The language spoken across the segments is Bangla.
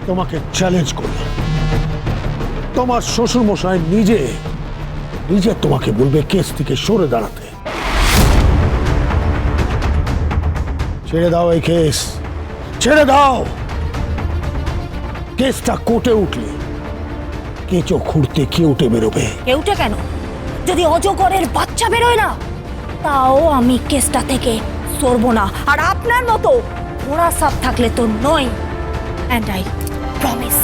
তোমাকে চ্যালেঞ্জ করি, তোমার শ্বশুর মশাই নিজে নিজে তোমাকে বলবে কেস থেকে সরে দাঁড়াতে। ছেড়ে দাও এই কেস, ছেড়ে দাও। কেসটা কোর্টে উঠলে কেঁচো খুঁড়তে কেউটে বেরোবে। কেউটা কেন? যদি অজগরের বাচ্চা বেরোয় না, তাও আমি কেসটা থেকে সরবো না। আর আপনার মতো ঘোড়া সাপ থাকলে তো নয়। And I promise.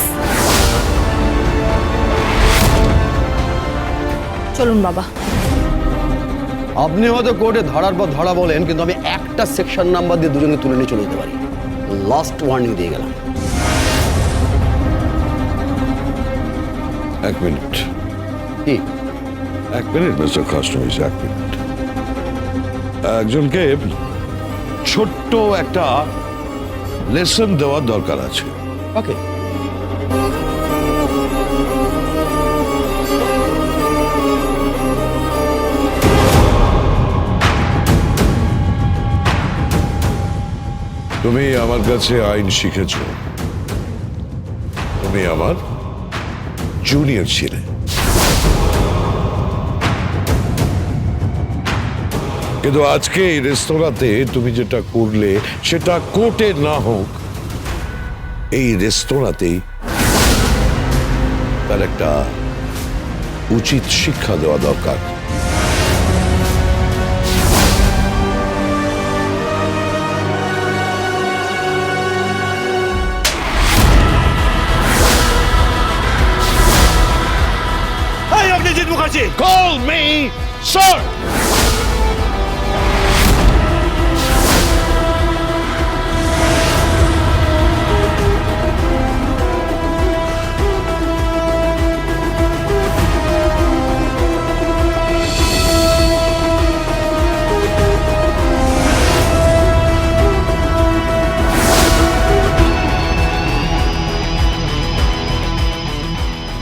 চলুন বাবা। আপনি হয়তো কোর্টে ধরার পর ধরা বলেন, কিন্তু আমি একটা সেকশন নাম্বার দিয়ে দুজনকে তুলে নিয়ে চলে যেতে পারি। লাস্ট ওয়ার্নিং দিয়ে গেলাম। এক মিনিট, কি? এক মিনিট মিস্টার খাসনভিস, এক মিনিট। একজনকে ছোট্ট একটা লেসন দেওয়ার দরকার আছে। ওকে। তুমি আমার কাছে আইন শিখেছ, তুমি আমার জুনিয়র ছিলে। কিন্তু আজকে এই রেস্তোরাঁতে তুমি যেটা করলে সেটা কোর্টে না হোক, এই রেস্তোরাঁতেই তার একটা উচিত শিক্ষা দেওয়া দরকার। Abhijit Mukherjee, Call me sir.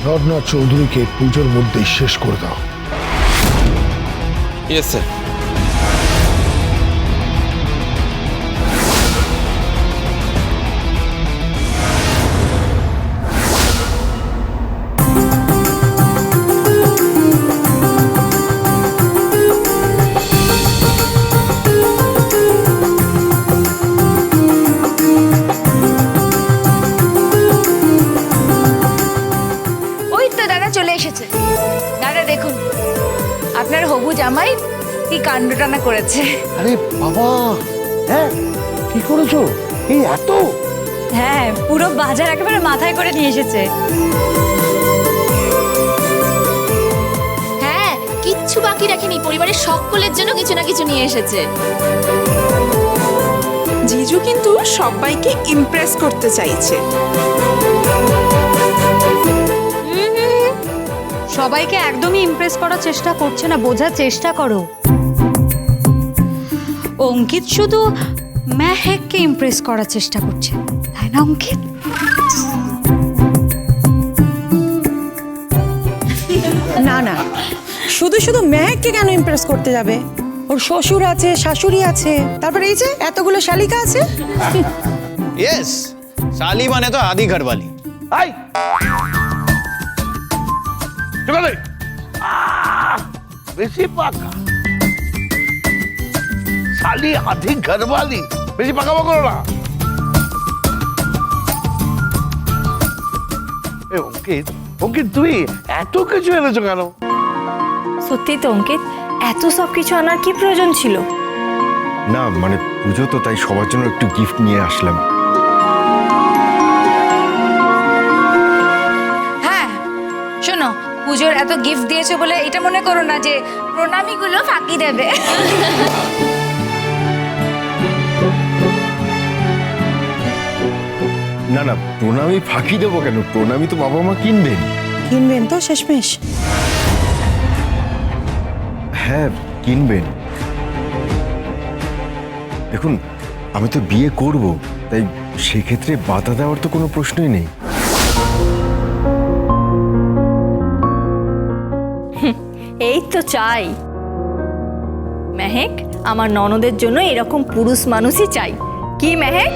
Ratna চৌধুরীকে পুজোর মধ্যেই শেষ করে দাও। Yes sir. আপনার হবু জামাই কি কাণ্ডটানা করেছে। আরে বাবা, হ্যাঁ কি করেছো? এই এত? হ্যাঁ, পুরো বাজার একেবারে মাথায় করে নিয়ে এসেছে। হ্যাঁ, কিচ্ছু বাকি রাখেনি, পরিবারের সকলের জন্য কিছু না কিছু নিয়ে এসেছে। জিজু কিন্তু সবাইকে ইমপ্রেস করতে চাইছে। সবাইকে একদমই ইমপ্রেস করার চেষ্টা করছে না, বোঝার চেষ্টা করো। অঙ্কিত শুধু মেহেককে ইমপ্রেস করার চেষ্টা করছে, তাই না অঙ্কিত? না না, শুধু শুধু মেহেককে কেন ইমপ্রেস করতে যাবে? ওর শ্বশুর আছে, শাশুড়ি আছে, তারপরে এই যে এতগুলো শালিকা আছে। ইয়েস, শালি মানে তো আদি ঘরওয়ালি। আই চলে বেশি পাকা শালি আধি ঘরওয়ালি, বেশি পাকাবো করো না। অঙ্কিত, অঙ্কিত তুই এত কিছু এনেছো কেন? সত্যি তো অঙ্কিত, এত সব কিছু আনার কি প্রয়োজন ছিল? না মানে পুজো তো, তাই সবার জন্য একটু গিফট নিয়ে আসলাম। হ্যাঁ শোনো, পুজোর এত গিফট দিয়েছো বলে এটা মনে করো না যে প্রণামীগুলো ফাঁকি দেবে। না না, প্রণামী ফাঁকি দেবো কেন? প্রণামী তো বাবা মা কিনবেন। কিনবেন তো শেষমেশ? হ্যাঁ কিনবেন। দেখুন আমি তো বিয়ে করব, তাই সেক্ষেত্রে বাধা দেওয়ার তো কোনো প্রশ্নই নেই। এই তো চাই মেহেক, আমার ননদের জন্য এরকম পুরুষ মানুষই চাই। কি মেহেক?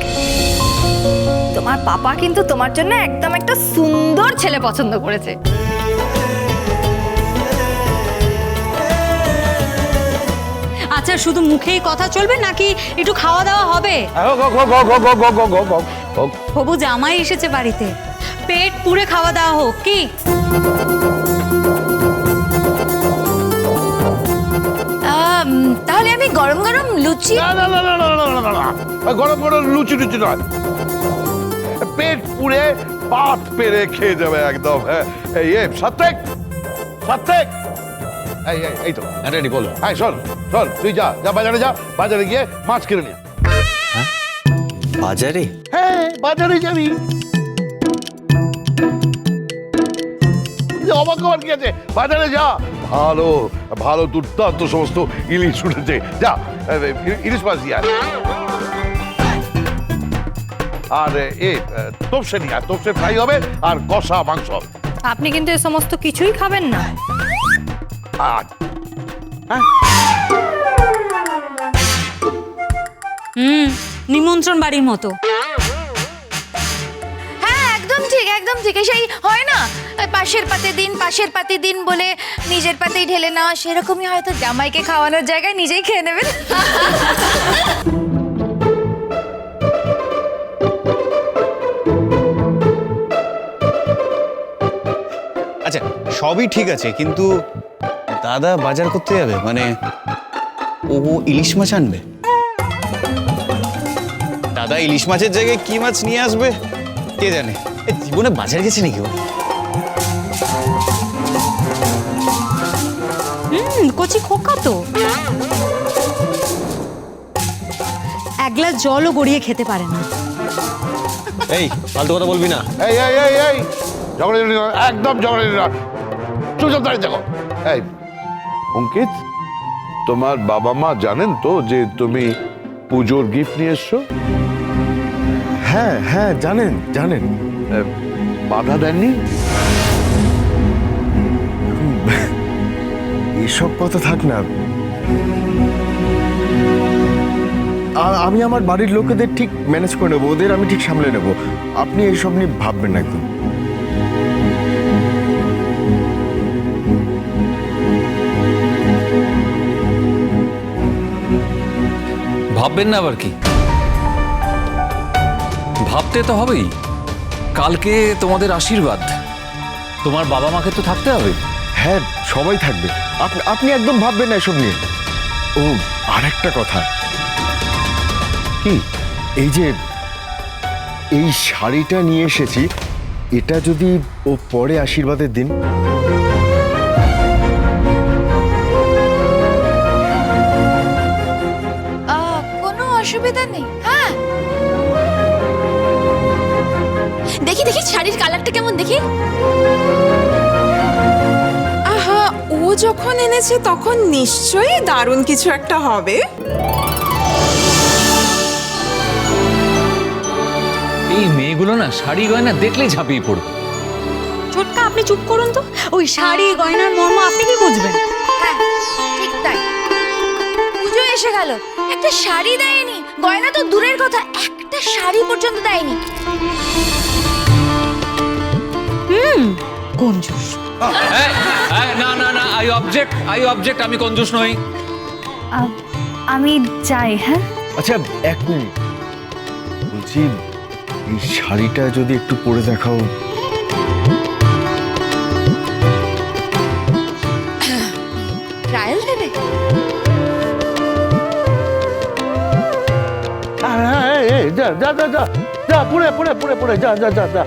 তোমার পাপা কিন্তু তোমার জন্য একদম একটা সুন্দর ছেলে পছন্দ করেছে। আচ্ছা, শুধু মুখেই কথা চলবে নাকি একটু খাওয়া দাওয়া হবে? হবু জামাই এসেছে বাড়িতে, পেট পুরে খাওয়া দাওয়া হোক কি? তাহলে আমি গরম গরম লুচি। গরম গরম লুচি টুচি নয়, পেট পুড়ে পাত পেরে খেয়ে যাবে একদম। এই সাত্বিক, সাত্বিক, এই তো রেডি বলো। শোন শোন, তুই যা যা বাজারে যা, বাজারে গিয়ে মাছ কিনে নিয়ে। বাজারে? হ্যাঁ, বাজারে যাবি। অবাক হওয়ার কি আছে, বাজারে যা। ভালো ভালো দুর্দান্ত সমস্ত ইলিশ উঠেছে, যা ইলিশ মাছ দিয়ে আয়। আর তোপসে নিয়ে আয়, তোপসে ফ্রাই হবে আর কষা মাংস হবে। আপনি কিন্তু এ সমস্ত কিছুই খাবেন না। আর নিমন্ত্রণ বাড়ির মতো। হ্যাঁ, একদম ঠিক, একদম ঠিক। সেই হয় না, পাশের পাতে দিন, পাশের পাতে দিন বলে নিজের পাতেই ঢেলে নেওয়া, সেরকমই হয়তো জামাইকে খাওয়ানোর জায়গায় নিজেই খেয়ে নেবেন। আচ্ছা, সবই ঠিক আছে, কিন্তু দাদা বাজার করতে যাবে মানে ও ইলিশ মাছ আনবে? দাদা ইলিশ মাছের জায়গায় কি মাছ নিয়ে আসবে কে জানে। জীবনে বাজার গেছে নাকি ও? কচি খোকা তো, এক গ্লাস জলও গড়িয়ে খেতে পারে না। এই ফালতু কথা বলবি না। এই এই এই এই ঝগড়া একদম ঝগড়া না, চুপচাপ দাঁড়িয়ে দেখো। এই অঙ্কিত, তোমার বাবা মা জানেন তো যে তুমি পুজোর গিফট নিয়ে এসছো? হ্যাঁ হ্যাঁ, জানেন জানেন। বাধা দেননি? এসব কথা থাক না, আমি আমার বাড়ির লোকেদের ঠিক ম্যানেজ করে নেবো, ওদের আমি ঠিক সামলে নেবো। আপনি এইসব নিয়ে ভাববেন না একদম। ভাববেন না আবার কি? ভাবতে তো হবেই। কালকে তোমাদের আশীর্বাদ, তোমার বাবা মাকে তো থাকতে হবে। হ্যাঁ, সবাই থাকবে, আপনি একদম ভাববেন না এসব নিয়ে। ও আর একটা কথা, কি? এই যে এই শাড়িটা নিয়ে এসেছি, এটা যদি ও পরে আশীর্বাদের দিন। কোনো অসুবিধা নেই। হ্যাঁ, দেখি দেখি শাড়ির কালারটা কেমন দেখি। আহা, ও যখন এনেছে তখন নিশ্চয়ই দারুণ কিছু একটা হবে। এই মেয়েগুলো না শাড়ি গয়না দেখলেই ঝাঁপিয়ে পড়বে। ছোটকা, আপনি চুপ করুন তো। ওই শাড়ি গয়নার মর্ম আপনি কি বুঝবেন? হ্যাঁ, ঠিক তাই। পুজো এসে গেল, একটা শাড়ি দেয়নি, গয়না তো দূরের কথা, একটা শাড়ি পর্যন্ত দেয়নি। কঞ্জুস। না না না, আই অবজেক্ট, আমি কঞ্জুস নই। আমি যাই। হ্যাঁ, আচ্ছা এক মিনিট, বলছি এই শাড়িটা যদি একটু পরে দেখাও। ট্রায়াল দেবে? যা যা যা যা যা, পুড়ে পুড়ে পুড়ে পুড়ে, যা যা যা যা।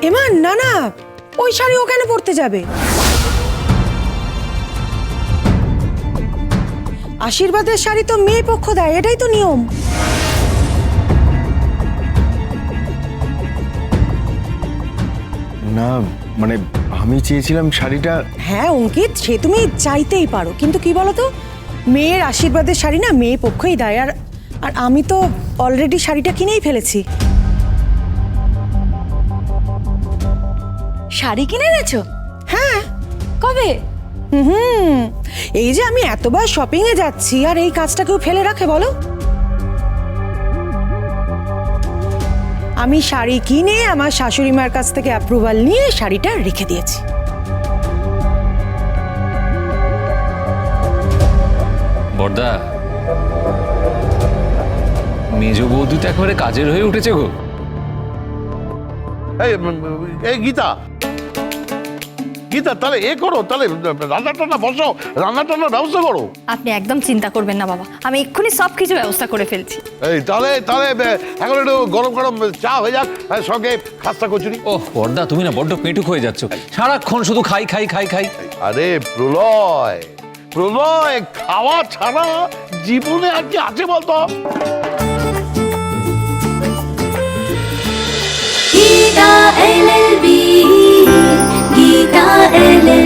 এমা, না না, ওই শাড়ি ও কেন পরতে যাবে? আশীর্বাদের শাড়ি তো মেয়ে পক্ষ দেয়, এটাই তো নিয়ম। না মানে আমি চেয়েছিলাম শাড়িটা। হ্যাঁ অঙ্কিত, সে তুমি চাইতেই পারো, কিন্তু কি বলো তো, মেয়ের আশীর্বাদের শাড়ি না মেয়ে পক্ষই দেয়। আর আর আমি তো অলরেডি শাড়িটা কিনেই ফেলেছি। শাড়ি কিনে এনেছো? হ্যাঁ। কবে? এই যে আমি এতবার শপিং এ যাচ্ছি, আর এই কাজটা কেউ ফেলে রাখে বলো? আমি শাড়ি কিনে আমার শাশুড়ি মার কাছ থেকে অ্যাপ্রুভাল নিয়ে শাড়িটা রেখে দিয়েছি। বর্দা, মেজ বৌদি তো একেবারে কাজের হয়ে উঠেছে গো। এই গীতা, গীতা তাহলে এ করো, তাহলে রান্না টান্না বসো, রান্না টান্নার ব্যবস্থা করো। আপনি একদম চিন্তা করবেন না বাবা, আমি এক্ষুনি সব কিছু ব্যবস্থা করে ফেলছি। এই তাহলে তাহলে এখন একটু গরম গরম চা হয়ে যাক, সঙ্গে খাস্তা কচুরি। ওহ বর্দা, তুমি না বড্ড পেটুক হয়ে যাচ্ছ, সারাক্ষণ শুধু খাই খাই খাই খাই। আরে প্রলয়, প্রলয়, খাওয়া ছাড়া জীবনে আর কি আছে বলতো? Gita LLB, Gita LLB।